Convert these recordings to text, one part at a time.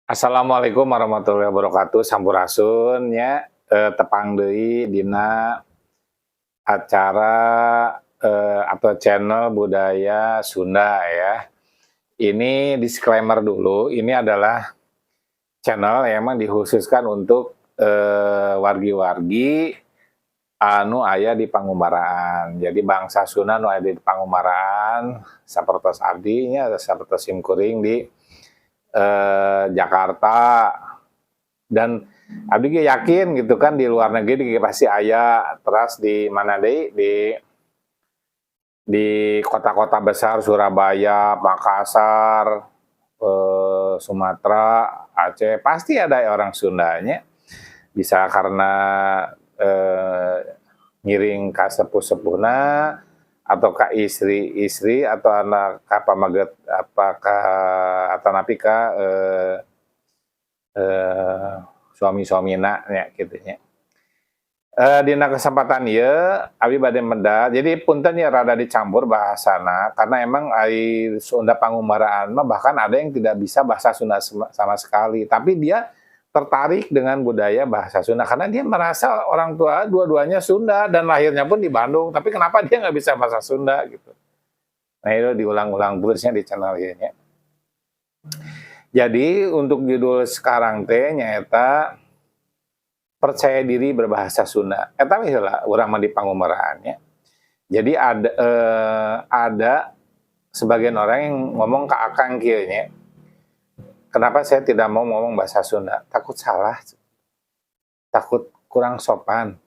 Assalamualaikum warahmatullahi wabarakatuh, sampurasun nya, tepang deui dina acara, atau channel budaya Sunda ya. Ini disclaimer dulu, ini adalah channel yang emang dikhususkan untuk, wargi-wargi anu aya di Pangumaraan. Jadi bangsa Sunda nu aya di Pangumaraan sapertos abdi nya sapertos simkuring di, Jakarta. Dan abdi ge yakin gitu kan di luar negeri ge pasti aya, terus di mana deui, di kota-kota besar Surabaya, Makassar, Sumatera, Aceh, pasti ada orang Sundanya. Bisa karena ngiring ka sepuh-sepuhna atau ka istri-istri atau anak ka pamaget apa ka atanapi ka suami-suamina nya kitu nya. Dina kesempatan ieu abdi bade medal, jadi punten ya rada dicampur bahasana karena emang ai Sunda Pangumaraan mah bahkan ada yang tidak bisa bahasa Sunda sama sekali, tapi dia tertarik dengan budaya bahasa Sunda karena dia merasa orang tua dua-duanya Sunda dan lahirnya pun di Bandung, tapi kenapa dia nggak bisa bahasa Sunda gitu. Nah itu diulang-ulang terusnya di channel ieu nya. Jadi untuk judul sekarang teh nyaeta percaya diri berbahasa Sunda. Eta we heula urang mah di Pangumaraan nya. Jadi ada sebagian orang yang ngomong ke akang kieu nya, "Kenapa saya tidak mau ngomong bahasa Sunda? Takut salah, takut kurang sopan."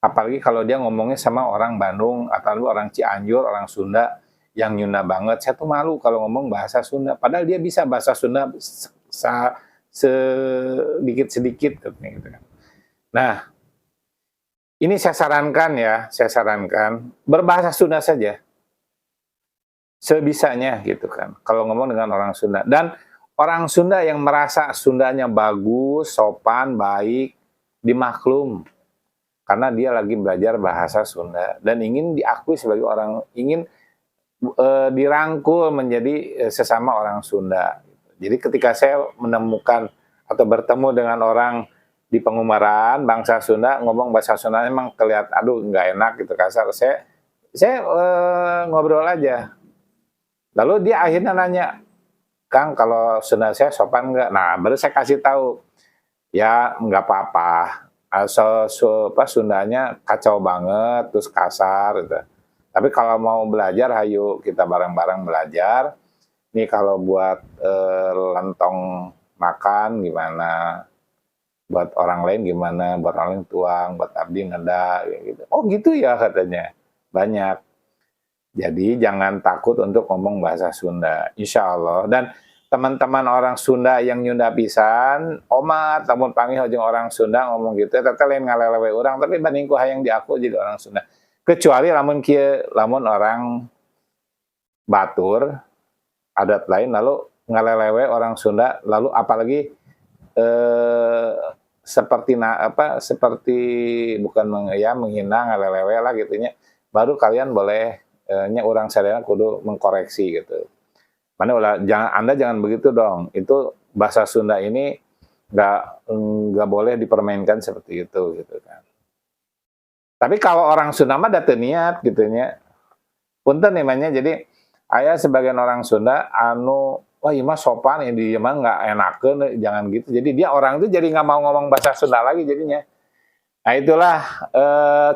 Apalagi kalau dia ngomongnya sama orang Bandung atau orang Cianjur, orang Sunda yang nyunda banget. Saya tuh malu kalau ngomong bahasa Sunda. Padahal dia bisa bahasa Sunda sedikit-sedikit katanya gitu kan. Nah, ini saya sarankan ya, saya sarankan berbahasa Sunda saja. Sebisanya gitu kan. Kalau ngomong dengan orang Sunda dan orang Sunda yang merasa Sundanya bagus, sopan, baik, dimaklum karena dia lagi belajar bahasa Sunda dan ingin diakui sebagai orang, ingin dirangkul menjadi sesama orang Sunda. Jadi ketika saya menemukan atau bertemu dengan orang di Pangumaraan bangsa Sunda ngomong bahasa Sunda emang kelihatan aduh nggak enak gitu kasar, saya ngobrol aja, lalu dia akhirnya nanya, "Kang kalau Sunda saya sopan nggak?" Nah baru saya kasih tahu, ya nggak apa-apa asal Sundanya kacau banget terus kasar gitu, tapi kalau mau belajar hayu kita bareng-bareng belajar. Nih kalau buat lentong makan gimana, buat orang lain gimana, buat orang lain tuang, buat abdi ngeda gitu. Oh gitu ya katanya, banyak. Jadi jangan takut untuk ngomong bahasa Sunda, insya Allah. Dan teman-teman orang Sunda yang nyunda pisan, omat, namun panggil jeung orang Sunda ngomong gitu, teteh lain ngalelewe orang, tapi banding ku hayang diaku jadi orang Sunda. Kecuali lamun kieu, lamun orang Batur, adat lain lalu ngalelewe orang Sunda, lalu apalagi seperti bukan menghina ngalelewe lah gitunya, baru kalian boleh nya orang sadayana kudu mengkoreksi gitu. Mana ulah Anda jangan begitu dong. Itu bahasa Sunda ini nggak boleh dipermainkan seperti itu gitu kan. Tapi kalau orang Sunda mah da teu niat gitu nya. Punten namanya jadi aya sebagian orang Sunda anu wah ieu mah sopan ya dia mah nggak enakeun jangan gitu. Jadi dia orang itu jadi nggak mau ngomong bahasa Sunda lagi jadinya. Nah itulah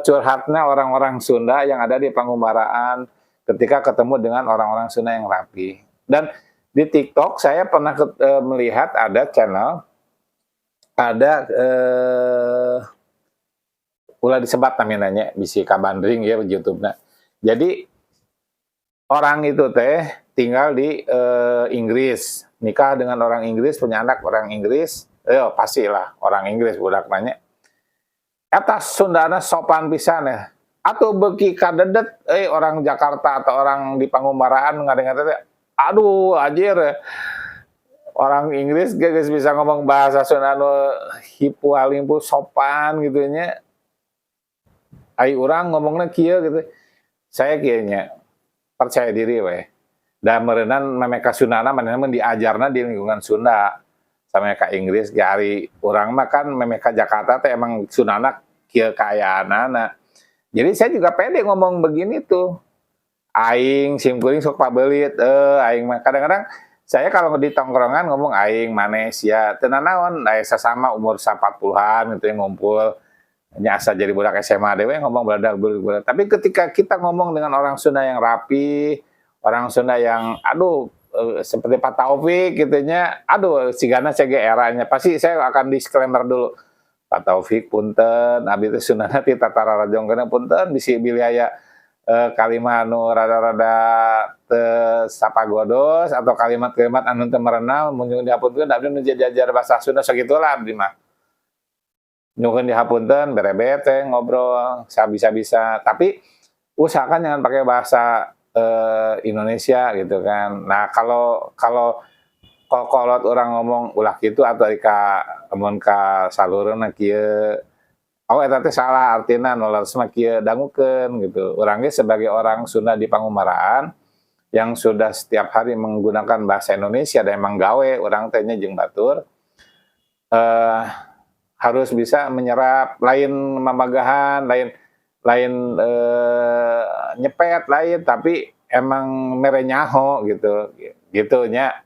curhatnya orang-orang Sunda yang ada di Pangumaraan ketika ketemu dengan orang-orang Sunda yang rapi. Dan di TikTok saya pernah melihat ada channel, ada ulah disebat namanya bisi kabandring ya YouTube-na. Jadi orang itu teh tinggal di Inggris, nikah dengan orang Inggris, punya anak orang Inggris, pastilah orang Inggris budak nanya. Eta Sundana sopan pisan ya. Atau beki kadedet orang Jakarta atau orang di Pangumaraan ngadeng-ngadeng aduh anjir. Orang Inggris geus bisa ngomong bahasa Sunda nu hipu halimpu sopan gitu nya. Ai urang ngomongna kieu gitu. Saya kieu nya percaya diri we. Da meureunna meme ka Sundana manehna diajarna di lingkungan Sunda. sama ka Inggris gari urang mah kan meme ka Jakarta teh emang sunana kieu kaayaanana. Jadi saya juga pede ngomong begini tuh. Aing simkuring sok pabeulit, aing mah kadang-kadang saya kalau di tongkrongan ngomong aing manes ya teu nanaon aya sasama umur 40-an gitu ya ngumpul nya asa jadi budak SMA dewe ngomong beladak. Tapi ketika kita ngomong dengan orang Sunda yang rapi, orang Sunda yang aduh seperti Pak Taufik gitu nya, aduh sigana cege eranya pasti saya akan disclaimer dulu. Pak Taufik punten, abdi teh Sundana ti tatara rajongkeuna punten bisi biliaya kalimat anu rada-rada teu sapagodos atau kalimat-kalimat anu teu merenal mun dihapunkeun abdi nu jajar bahasa Sunda sagitulah abdi mah. Nyuhun dihapunten berebet teh ngobrol sabisa-bisa, tapi usahakan jangan pakai bahasa Indonesia gitu kan. Nah, kalau kalau kolot orang ngomong ulah kitu atau ka amun ka salureuna kieu oh eta teh salah artina nolak mah kieu dangukeun gitu. Urang ge sebagai orang Sunda di Pangumaraan yang sudah setiap hari menggunakan bahasa Indonesia dan emang gawe urang teh nya jeung batur harus bisa menyerap lain mamagahan, lain nyepet lain tapi emang merenyaho gitu. Gitunya.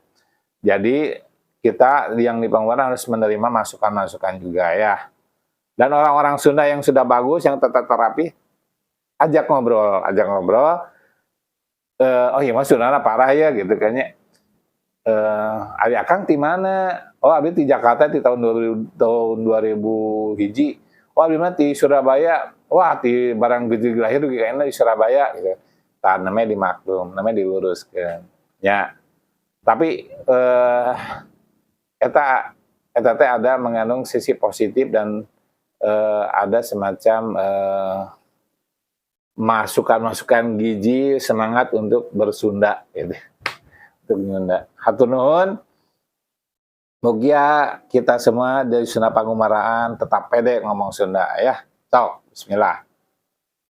Jadi kita yang di Pangumaraan harus menerima masukan-masukan juga ya. Dan orang-orang Sunda yang sudah bagus, yang terapi, ajak ngobrol. Oh iya mas Sundana parah ya gitu kayaknya. Ari Akang di mana? Oh abdi di Jakarta di tahun 2000 hiji. Oh abdi mah di Surabaya. Wah di barang gede lahir kayaknya di Surabaya gitu. Tah namanya dimaklum, namanya diluruskan. Ya. Tapi eta teh ada mengandung sisi positif dan ada semacam masukan-masukan gizi semangat untuk bersunda gitu. Untuk Sunda. Hatur nuhun. Mugia kita semua dari Sunda Pangumaraan tetap pede ngomong Sunda ya. Sok, bismillah.